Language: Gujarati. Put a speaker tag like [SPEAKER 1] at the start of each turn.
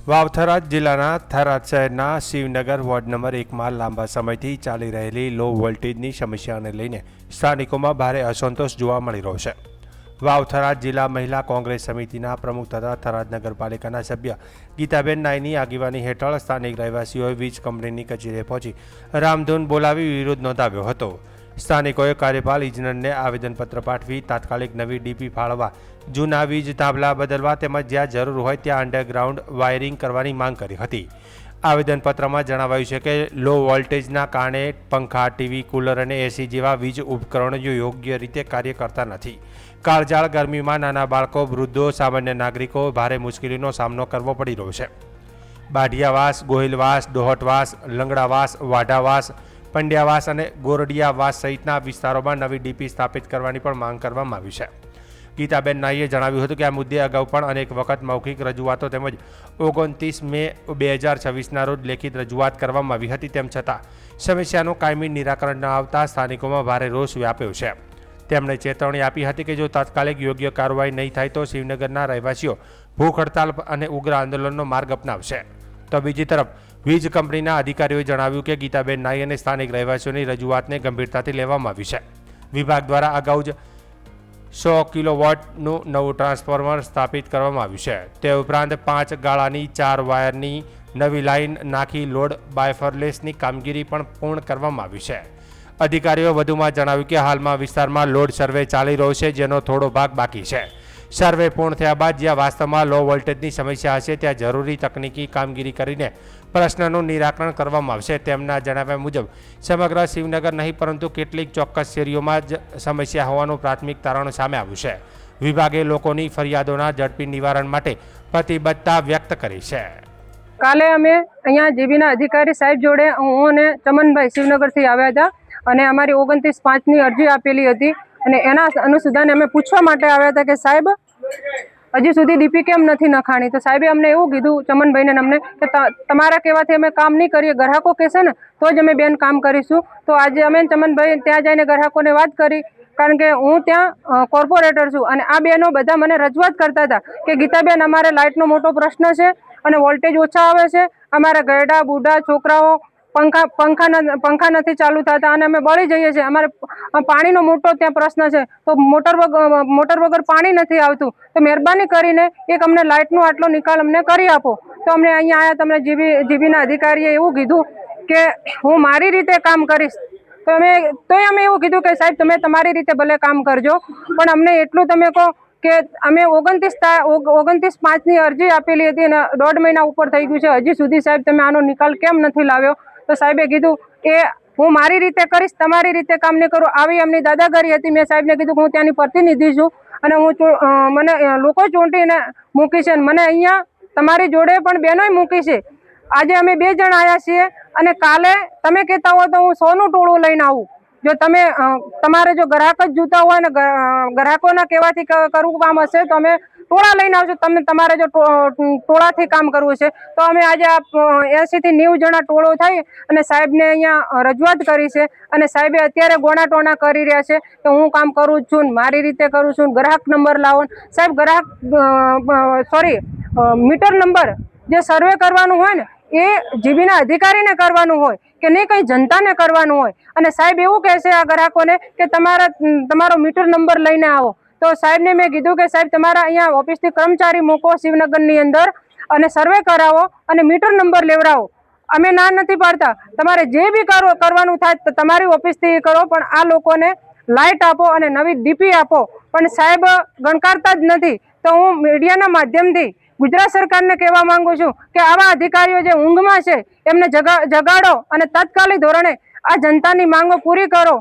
[SPEAKER 1] વાવ-થરાદ જિલ્લાના થરાદ શહેરના શિવનગર વોર્ડ નંબર 1માં લાંબા સમયથી ચાલી રહેલી લો વોલ્ટેજની સમસ્યાને લઈને સ્થાનિકોમાં ભારે અસંતોષ જોવા મળી રહ્યો છે। વાવ-થરાદ જિલ્લા મહિલા કોંગ્રેસ સમિતિના પ્રમુખ તથા થરાદ નગરપાલિકાના સભ્ય ગીતાબેન નાઈની આગેવાની હેઠળ સ્થાનિક રહેવાસીઓએ વીજ કંપનીની કચેરીએ પહોંચી રામધૂન બોલાવી વિરોધ નોંધાવ્યો હતો। સ્થાનિકોએ કાર્યપાલ ઇજનેરને આવેદનપત્ર પાઠવી તાત્કાલિક નવી ડીપી ફાળવવા, જૂના વીજ થાંભલા બદલવા તેમજ જ્યાં જરૂર હોય ત્યાં અંડરગ્રાઉન્ડ વાયરિંગ કરવાની માંગ કરી હતી। આવેદનપત્રમાં જણાવાયું છે કે લો વોલ્ટેજના કારણે પંખા, ટીવી, કુલર અને એસી જેવા વીજ ઉપકરણો યોગ્ય રીતે કાર્ય કરતા નથી। કાળઝાળ ગરમીમાં નાના બાળકો, વૃદ્ધો, સામાન્ય નાગરિકો ભારે મુશ્કેલીનો સામનો કરવો પડી રહ્યો છે। બાઢિયાવાસ, ગોહિલવાસ, દોહટવાસ, લંગડાવાસ, વાઢાવાસ, પંડ્યાવાસ અને ગોરડિયાવાસ સહિતના વિસ્તારોમાં નવી ડીપી સ્થાપિત કરવાની પણ માંગ કરવામાં આવી છે। ગીતાબેન નાઈએ જણાવ્યું હતું કે આ મુદ્દે અગાઉ પણ અનેક વખત મૌખિક રજૂઆતો તેમજ 29 મે 2026ના રોજ લેખિત રજૂઆત કરવામાં આવી હતી। તેમ છતાં સમસ્યાનું કાયમી નિરાકરણ ન આવતા સ્થાનિકોમાં ભારે રોષ વ્યાપ્યો છે। તેમણે ચેતવણી આપી હતી કે જો તાત્કાલિક યોગ્ય કાર્યવાહી નહીં થાય તો શિવનગરના રહેવાસીઓ ભૂખ હડતાલ અને ઉગ્ર આંદોલનનો માર્ગ અપનાવશે। તો બીજી તરફ વીજ કંપનીના અધિકારીઓએ જણાવ્યું કે ગીતાબેન નાઈ અને સ્થાનિક રહેવાસીઓની રજૂઆતને ગંભીરતાથી લેવામાં આવી છે। વિભાગ દ્વારા અગાઉ જ 100 કિલોવોટનું નવું ટ્રાન્સફોર્મર સ્થાપિત કરવામાં આવ્યું છે। તે ઉપરાંત 5 ગાળાની 4 વાયરની નવી લાઇન નાખી લોડ બાયફરલેસની કામગીરી પણ પૂર્ણ કરવામાં આવી છે। અધિકારીઓ વધુમાં જણાવ્યું કે હાલમાં વિસ્તારમાં લોડ સર્વે ચાલી રહ્યો છે, જેનો થોડો ભાગ બાકી છે। સર્વે પૂર્ણ થયા બાદ જ્યાં વાસ્તવમાં લો વોલ્ટેજની સમસ્યા હશે ત્યાં જરૂરી તકનીકી કામગીરી કરીને પ્રશ્નનું નિરાકરણ કરવામાં આવશે। તેમના જણાવ્યા મુજબ સમગ્ર શિવનગર નહીં પરંતુ કેટલીક ચોક્કસ શેરીઓમાં જ સમસ્યા હોવાનું પ્રાથમિક તારણ સામે આવ્યું છે। વિભાગે લોકોની ફરિયાદોના ઝડપી નિવારણ માટે પ્રતિબદ્ધતા વ્યક્ત કરી છે।
[SPEAKER 2] કાલે અમે અહીંયા જીબીના અધિકારી સાહેબ જોડે હું અને ચમનભાઈ શિવનગરથી આવ્યા હતા અને અમારી 29/5ની અરજી આપેલી હતી અને એના અનુસંધાને અમે પૂછવા માટે આવ્યા હતા કે સાહેબ હજી સુધી ડીપી કેમ નથી નખાણી। તો સાહેબે અમને એવું કીધું, ચમનભાઈને અમને, કે તમારા કહેવાથી અમે કામ નહીં કરીએ, ગ્રાહકો કહેશે ને તો જ અમે બેન કામ કરીશું। તો આજે અમે ચમનભાઈ ત્યાં જઈને ગ્રાહકોને વાત કરી, કારણ કે હું ત્યાં કોર્પોરેટર છું અને આ બહેનો બધા મને રજૂઆત કરતા હતા કે ગીતાબેન અમારે લાઇટનો મોટો પ્રશ્ન છે અને વોલ્ટેજ ઓછા આવે છે, અમારા ગરડા બુઢા છોકરાઓ પંખા નથી ચાલુ થતા અને અમે બળી જઈએ છીએ, અમારે પાણીનો મોટો ત્યાં પ્રશ્ન છે, તો મોટર વગર પાણી નથી આવતું, તો મહેરબાની કરીને એક અમને લાઇટનો આટલો નિકાલ અમને કરી આપો। તો અમને અહીંયા આવ્યા, તમને જીબીના અધિકારીએ એવું કીધું કે હું મારી રીતે કામ કરીશ। તોય અમે એવું કીધું કે સાહેબ તમે તમારી રીતે ભલે કામ કરજો, પણ અમને એટલું તમે કહો કે અમે 29/5ની અરજી આપેલી હતી અને 1.5 મહિના ઉપર થઈ ગયું છે, હજી સુધી સાહેબ તમે આનો નિકાલ કેમ નથી લાવ્યો। તો સાહેબે કીધું કે હું મારી રીતે કરીશ, તમારી રીતે કામ નહીં કરું, આવી એમની દાદાગીરી હતી। મેં સાહેબને કીધું કે હું ત્યાંની પ્રતિનિધિ છું અને મને લોકો ચૂંટીને મૂકી છે, મને અહીંયા તમારી જોડે પણ બહેનોય મૂકી છે। આજે અમે 2 જણ આવ્યા છીએ અને કાલે તમે કહેતા હો તો હું 100નું ટોળું લઈને આવું। જો તમારે જો ગ્રાહક જ જોતા હોય ને ગ્રાહકોના કહેવાથી કરવું કામ હશે તો અમે ટોળા લઈને આવશું। તમારે જો ટોળાથી કામ કરવું છે તો અમે આજે 80 થી 90 જણા ટોળો થઈ અને સાહેબને અહીંયા રજૂઆત કરી છે અને સાહેબે અત્યારે ગોણાટોણા કરી રહ્યા છે કે હું કામ કરું છું ને મારી રીતે કરું છું, ગ્રાહક નંબર લાવો। સાહેબ મીટર નંબર જે સર્વે કરવાનું હોય ને એ જીબીના અધિકારીને કરવાનું હોય કે નહીં કંઈ જનતાને કરવાનું હોય। અને સાહેબ એવું કહે છે આ ગ્રાહકોને કે તમારો મીટર નંબર લઈને આવો। તો સાહેબને મેં કીધું કે સાહેબ તમારા અહીંયા ઓફિસથી કર્મચારી મૂકો શિવનગરની અંદર અને સર્વે કરાવો અને મીટર નંબર લેવડાવો। અમે ના નથી પાડતા, તમારે જે બી કરવાનું થાય તમારી ઓફિસથી કરો, પણ આ લોકોને લાઇટ આપો અને નવી ડીપી આપો। પણ સાહેબ ગણકારતા જ નથી। તો હું મીડિયાના માધ્યમથી ગુજરાત સરકારને કહેવા માંગુ છું કે આવા અધિકારીઓ જે ઊંઘમાં છે એમને જગાડો અને તાત્કાલિક ધોરણે આ જનતાની માંગો પૂરી કરો।